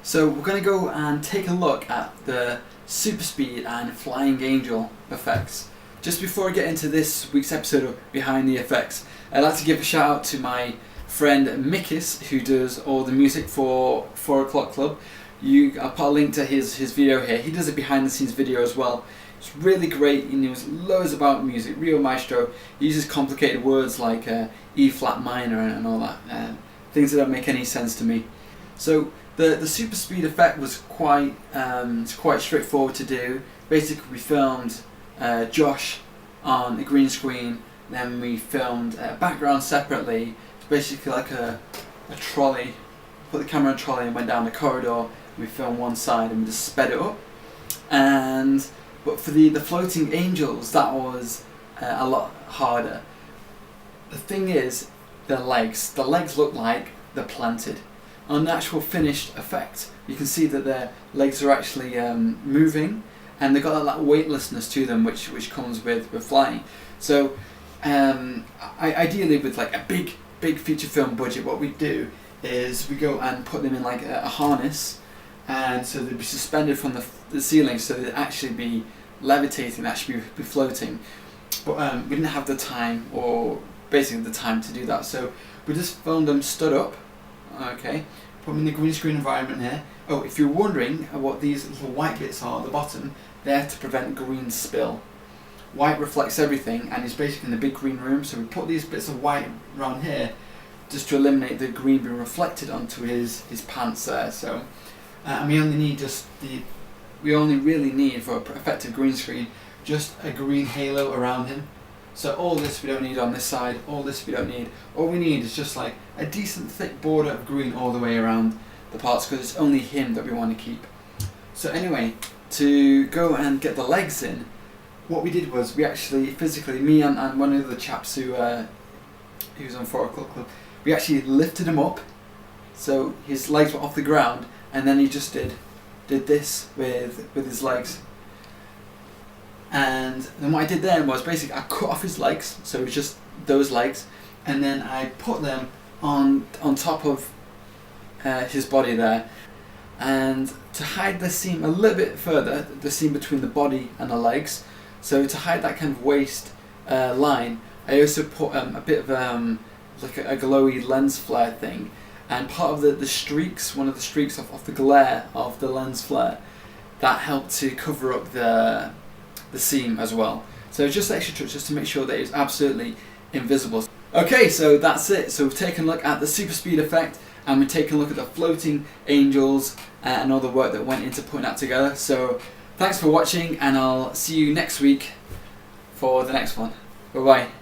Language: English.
So we're going to go and take a look at the super speed and flying angel effects. Just before I get into this week's episode of Behind the Effects, I'd like to give a shout out to my friend Mikis, who does all the music for 4 O'Clock Club. I'll put a link to his video here. He does a behind the scenes video as well. It's really great. He knows loads about music, real maestro. He uses complicated words like E flat minor and all that, things that don't make any sense to me. So the super speed effect was quite straightforward to do. Basically, we filmed Josh on a green screen, then we filmed background separately. It's basically like a trolley. Put the camera on a trolley and went down the corridor. We filmed one side and we just sped it up. But for the floating angels, that was a lot harder. The thing is, the legs look like they're planted. On the actual finished effect, you can see that their legs are actually moving, and they've got that weightlessness to them, which comes with flying. So, ideally, with like a big feature film budget, what we do is we go and put them in like a harness, and so they'd be suspended from the ceiling, so they'd actually be levitating, actually be floating. But we didn't have the time, or basically the time to do that, so we just filmed them stood up. Okay, put them in the green screen environment here. Oh, if you're wondering what these little white bits are at the bottom, they're to prevent green spill. White reflects everything and is basically in the big green room, so we put these bits of white around here just to eliminate the green being reflected onto his pants there. So, and we only really need for an effective green screen just a green halo around him. So all this we don't need on this side, all this we don't need. All we need is just like a decent thick border of green all the way around the parts, because it's only him that we want to keep. So anyway, to go and get the legs in, what we did was we actually physically, me and one of the chaps who was on 4 O'Clock Club, we actually lifted him up so his legs were off the ground, and then he just did this with his legs. And then what I did then was basically I cut off his legs, so it was just those legs, and then I put them on top of his body there. And to hide the seam a little bit further, the seam between the body and the legs, so to hide that kind of waist line, I also put a bit of like a glowy lens flare thing, and part of the streaks, one of the streaks off the glare of the lens flare, that helped to cover up the seam as well. So just extra tricks just to make sure that it's absolutely invisible. Okay, so that's it. So we've taken a look at the super speed effect, and we've taken a look at the floating angels and all the work that went into putting that together. So thanks for watching, and I'll see you next week for the next one. Bye bye.